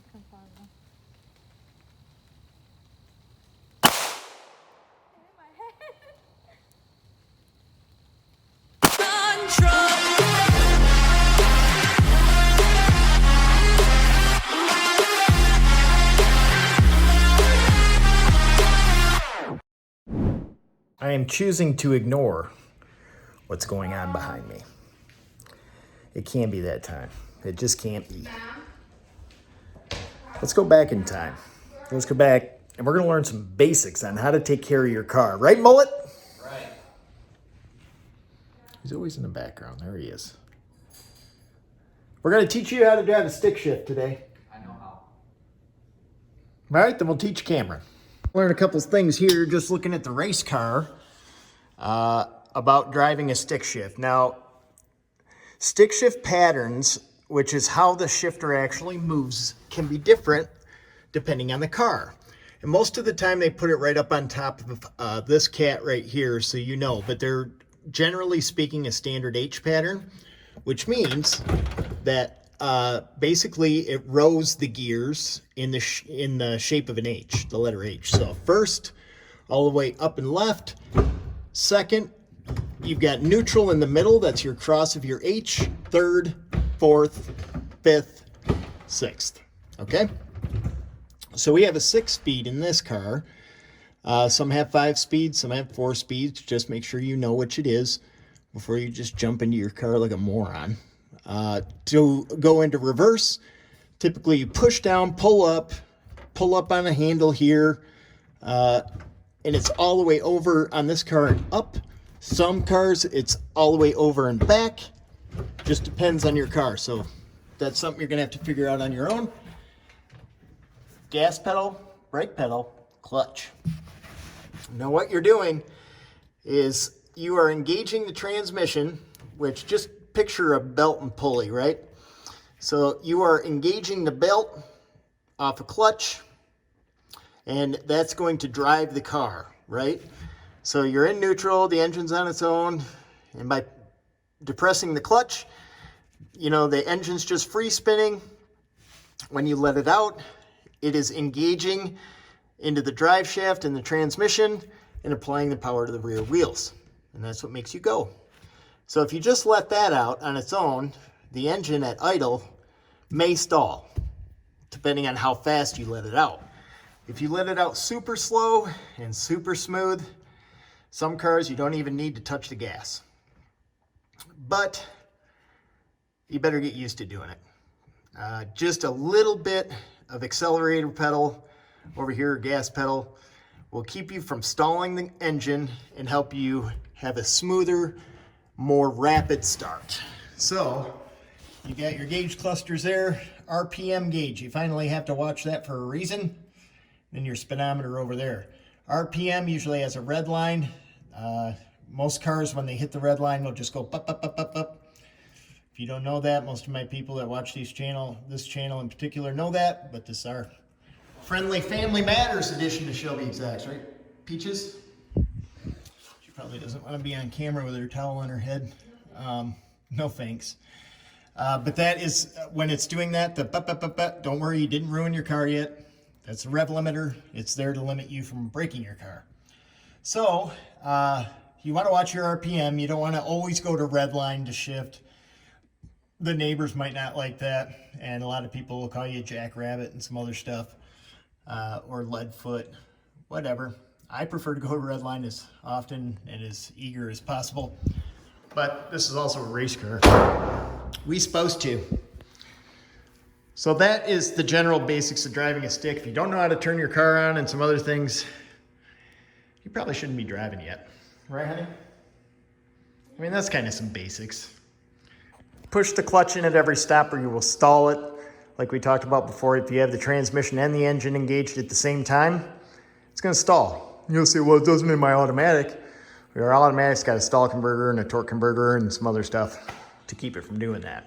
please come far enough. In my head. I am choosing to ignore what's going on behind me. It can't be that time. It just can't be. Let's go back in time. Let's go back and we're going to learn some basics on how to take care of your car. Right, Mullet? Right. He's always in the background. There he is. We're going to teach you how to drive a stick shift today. I know how. All right, then we'll teach Cameron. Learn a couple things here just looking at the race car about driving a stick shift. Now, stick shift patterns, which is how the shifter actually moves, can be different depending on the car. And most of the time they put it right up on top of this cat right here, so you know, but they're generally speaking a standard H pattern, which means that basically it rows the gears in the shape of an H, the letter H. So first, all the way up and left. Second, you've got neutral in the middle. That's your cross of your H. Third, fourth, fifth, sixth. Okay? So we have a 6-speed in this car. Some have 5 speeds, some have 4 speeds. Just make sure you know which it is before you just jump into your car like a moron. To go into reverse, typically you push down, pull up on a handle here, and it's all the way over on this car and up. Some cars, it's all the way over and back. Just depends on your car. So that's something you're going to have to figure out on your own. Gas pedal, brake pedal, clutch. Now what you're doing is you are engaging the transmission, which just picture a belt and pulley, right? So you are engaging the belt off a clutch, and that's going to drive the car, right? So you're in neutral, the engine's on its own, and by depressing the clutch, you know, the engine's just free spinning. When you let it out, it is engaging into the drive shaft and the transmission and applying the power to the rear wheels. And that's what makes you go. So if you just let that out on its own, the engine at idle may stall, depending on how fast you let it out. If you let it out super slow and super smooth, some cars you don't even need to touch the gas. But you better get used to doing it. Just a little bit of accelerator pedal over here, gas pedal, will keep you from stalling the engine and help you have a smoother, more rapid start. So you got your gauge clusters there, RPM gauge. You finally have to watch that for a reason. Then your speedometer over there. RPM usually has a red line. Most cars, when they hit the red line, will just go up, up, up, up, up. If you don't know that, most of my people that watch this channel in particular know that, but this is our friendly Family Matters edition of Shelby Exotics, right? Peaches? She probably doesn't want to be on camera with her towel on her head. No thanks. But that is, when it's doing that, don't worry, you didn't ruin your car yet. That's the rev limiter. It's there to limit you from breaking your car. So, you want to watch your RPM. You don't want to always go to red line to shift. The neighbors might not like that, and a lot of people will call you a jackrabbit and some other stuff, or lead foot, whatever. I prefer to go to red line as often and as eager as possible, but this is also a race car. We supposed to. So that is the general basics of driving a stick. If you don't know how to turn your car on and some other things, you probably shouldn't be driving yet. Right, honey? I mean, that's kind of some basics. Push the clutch in at every stop or you will stall it. Like we talked about before, if you have the transmission and the engine engaged at the same time, it's going to stall. You'll say, well, it doesn't in my automatic. Our automatic's got a stall converter and a torque converter and some other stuff to keep it from doing that.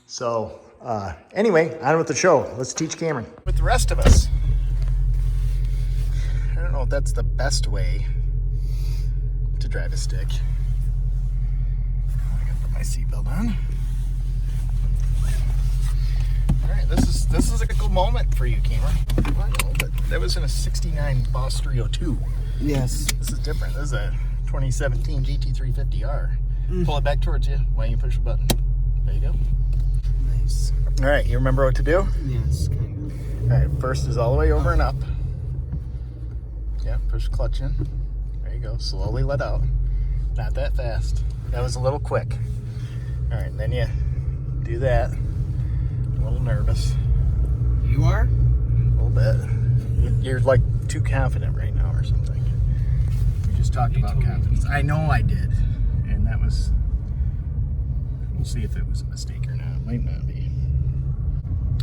So anyway, on with the show. Let's teach Cameron. With the rest of us. I don't know if that's the best way to drive a stick. I gotta put my seatbelt on. right, this is a cool moment for you, Cameron. I know, but that was in a 69 Boss 302. Yes. This is different. This is a 2017 GT350R. Pull it back towards you. Why don't you push the button? There you go. Nice. All right, you remember what to do? Yes, kind of. All right, first is all the way over and up. Yeah, push clutch in. There you go. Slowly let out. Not that fast. That was a little quick. All right, and then you do that. A little nervous. You are? A little bit. You're like too confident right now or something. We just talked about confidence. I know I did. And that was... We'll see if it was a mistake or not. It might not be.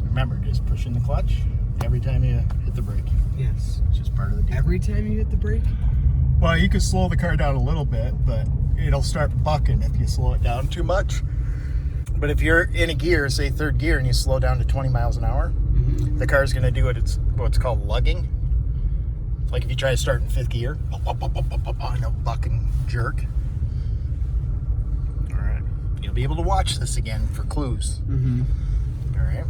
Remember, just pushing the clutch every time you hit the brake. Yes. It's just part of the deal. Every time you hit the brake? Well, you can slow the car down a little bit, but it'll start bucking if you slow it down too much. But if you're in a gear, say third gear, and you slow down to 20 miles an hour, the car's going to do what's called lugging. Like if you try to start in fifth gear, buck and jerk. All right. You'll be able to watch this again for clues. All right.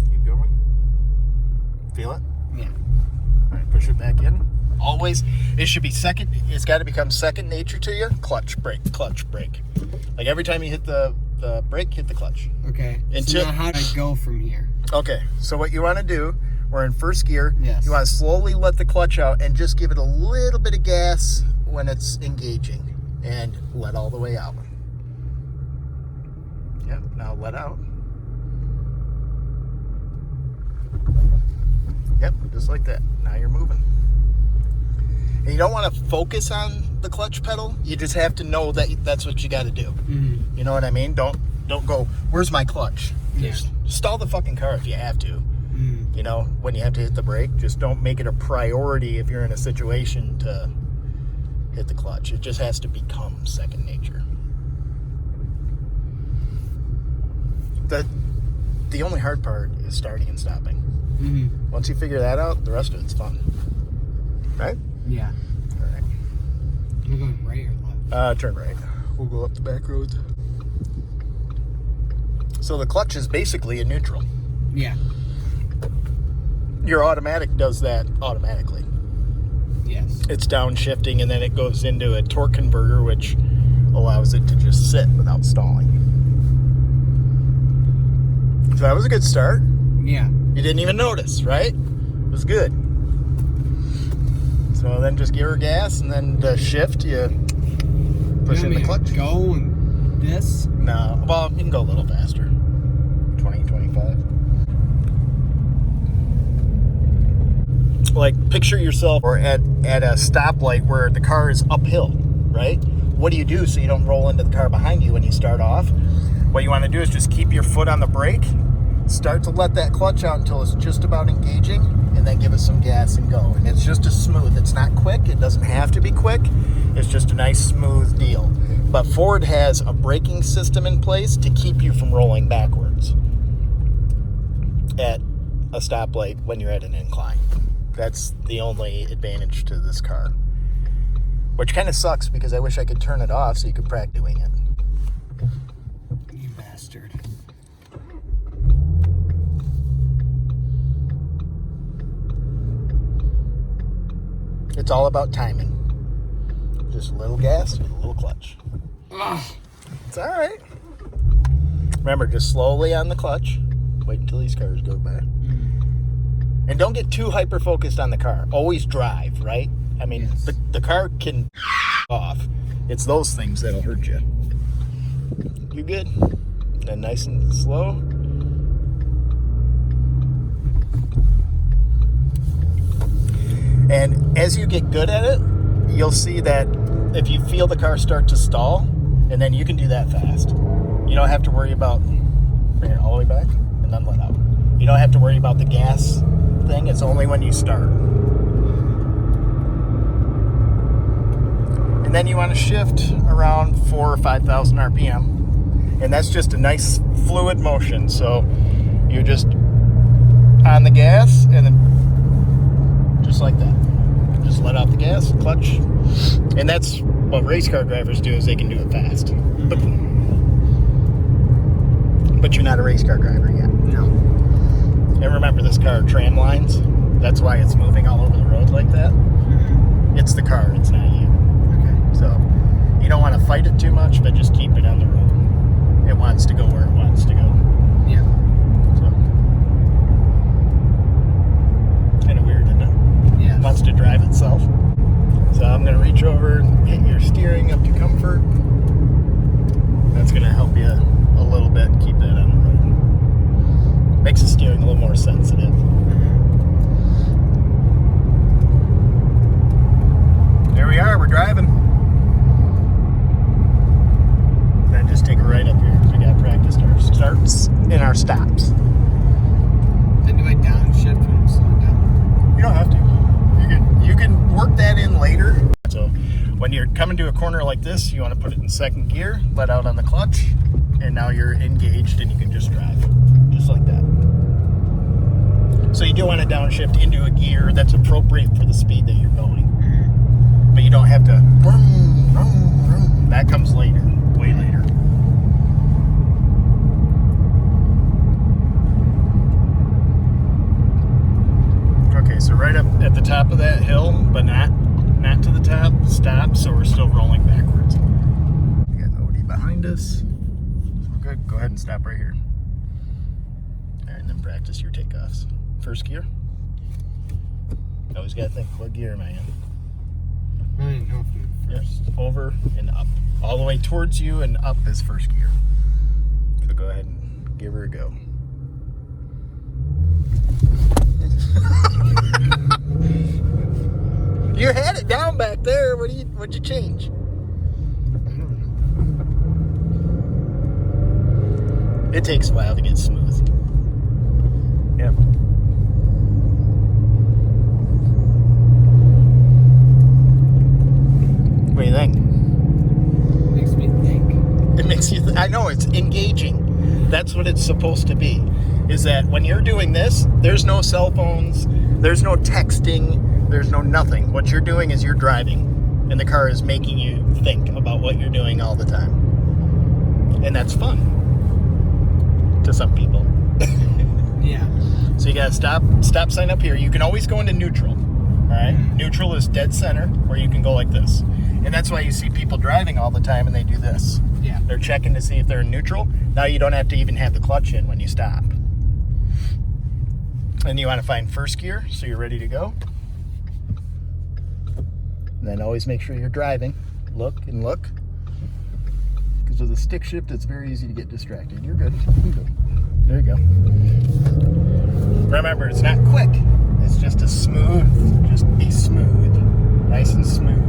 Keep going. Feel it? Yeah. All right, push it back in. Always, it should be second. It's got to become second nature to you. Clutch, brake, clutch, brake. Like every time you hit the brake, hit the clutch. Okay. So now how do I go from here? Okay, so what you want to do, we're in first gear. Yes. You want to slowly let the clutch out and just give it a little bit of gas when it's engaging and let all the way out. Yep, now let out. Yep, just like that. Now you're moving. And you don't want to focus on the clutch pedal. You just have to know that that's what you got to do. You know what I mean? Don't go, where's my clutch? Yeah. Just stall the fucking car if you have to. You know, when you have to hit the brake, just don't make it a priority if you're in a situation to hit the clutch. It just has to become second nature. The only hard part is starting and stopping. Once you figure that out, the rest of it's fun. Right? Yeah. All right. Am I going right or left? Turn right. We'll go up the back roads. So the clutch is basically a neutral. Yeah. Your automatic does that automatically. Yes. It's downshifting and then it goes into a torque converter, which allows it to just sit without stalling. So that was a good start. Yeah. You didn't even notice, right? It was good. So then just give her gas and then the shift, you push in the clutch. Go and this? No, well, you can go a little faster. 20, 25. Like, picture yourself or at a stoplight where the car is uphill, right? What do you do so you don't roll into the car behind you when you start off? What you want to do is just keep your foot on the brake, start to let that clutch out until it's just about engaging, and then give it some gas and go. And it's just a smooth. It's not quick. It doesn't have to be quick. It's just a nice smooth deal. But Ford has a braking system in place to keep you from rolling backwards at a stoplight when you're at an incline. That's the only advantage to this car. Which kind of sucks because I wish I could turn it off so you could practice doing it. You bastard. It's all about timing. Just a little gas with a little clutch. Ugh. It's all right. Remember, just slowly on the clutch. Wait until these cars go by. And don't get too hyper-focused on the car. Always drive, right? I mean, Yes. the car can off. It's those things that'll hurt you. You good? Then nice and slow. And as you get good at it, you'll see that if you feel the car start to stall, and then you can do that fast. You don't have to worry about bring it all the way back and then let out. You don't have to worry about the gas thing. It's only when you start. And then you want to shift around 4,000 or 5,000 RPM. And that's just a nice fluid motion. So you're just on the gas and then just like that. Just let out the gas, clutch. And that's what race car drivers do, is they can do it fast. but you're not a race car driver yet. No. And remember, this car tram lines. That's why it's moving all over the road like that. It's the car, it's not you. Okay. So you don't want to fight it too much, but just keep it on the road. It wants to go where it wants to go. Yeah. So kind of weird, isn't it? Yeah. It wants to drive itself. So I'm going to reach over and hit your steering up to comfort. That's going to help you a little bit, keep that on the road. Makes the steering a little more sensitive. There we are, we're driving. Then just take a right up here. We got practiced our starts and our stops. Then do I downshift when I'm slowing down? You don't have to. You can work that in later. So when you're coming to a corner like this, you want to put it in second gear, let out on the clutch, and now you're engaged and you can just drive. Just like that. So you do want to downshift into a gear that's appropriate for the speed that you're going. But you don't have to. That comes later, way later. Okay, so right up at the top of that hill, but not to the top, stop, so we're still rolling backwards. We got OD behind us. We're good. Go ahead and stop right here. All right, and then practice your takeoffs. First gear. Always gotta think, what gear am I in? I didn't know if you Yes, over and up. All the way towards you and up is first gear. So go ahead and give her a go. You had it down back there. What'd you change? It takes a while to get smooth. Yep. What do you think? makes me think. It makes you, I know, it's engaging. That's what it's supposed to be. Is that when you're doing this, there's no cell phones, there's no texting, there's no nothing. What you're doing is you're driving, and the car is making you think about what you're doing all the time. And that's fun to some people. Yeah. So you gotta stop sign up here. You can always go into neutral. All right, neutral is dead center, where you can go like this. And that's why you see people driving all the time and they do this. Yeah. They're checking to see if they're in neutral. Now you don't have to even have the clutch in when you stop. And you want to find first gear, so you're ready to go. And then always make sure you're driving. Look and look. Because with a stick shift, it's very easy to get distracted. You're good. You're good. There you go. Remember, it's not quick. It's just a smooth, just be smooth. Nice and smooth.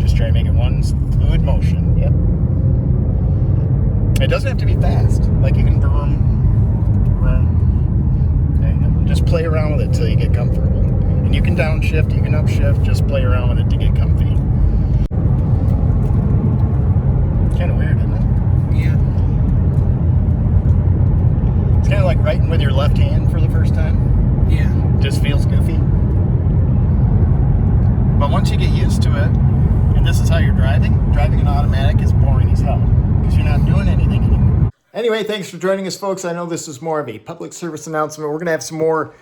Just try to make it one fluid motion. Yep. It doesn't have to be fast. Like you can vroom. There you go. Just play around with it till you get comfortable. And you can downshift, you can upshift, just play around with it to get comfy. Kind of weird, isn't it? Yeah. It's kind of like writing with your left hand for the first time. Yeah. Just feels goofy. But once you get used to it, and this is how you're driving an automatic is boring as hell because you're not doing anything anymore. Anyway, thanks for joining us, folks. I know this is more of a public service announcement. We're going to have some more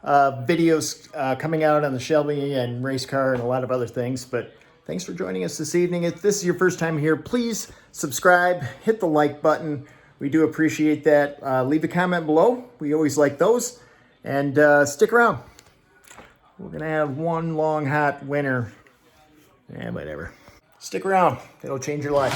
videos coming out on the Shelby and race car and a lot of other things. But thanks for joining us this evening. If this is your first time here, please subscribe, hit the like button. We do appreciate that. Leave a comment below. We always like those. And stick around. We're going to have one long, hot winter. Whatever. Stick around. It'll change your life.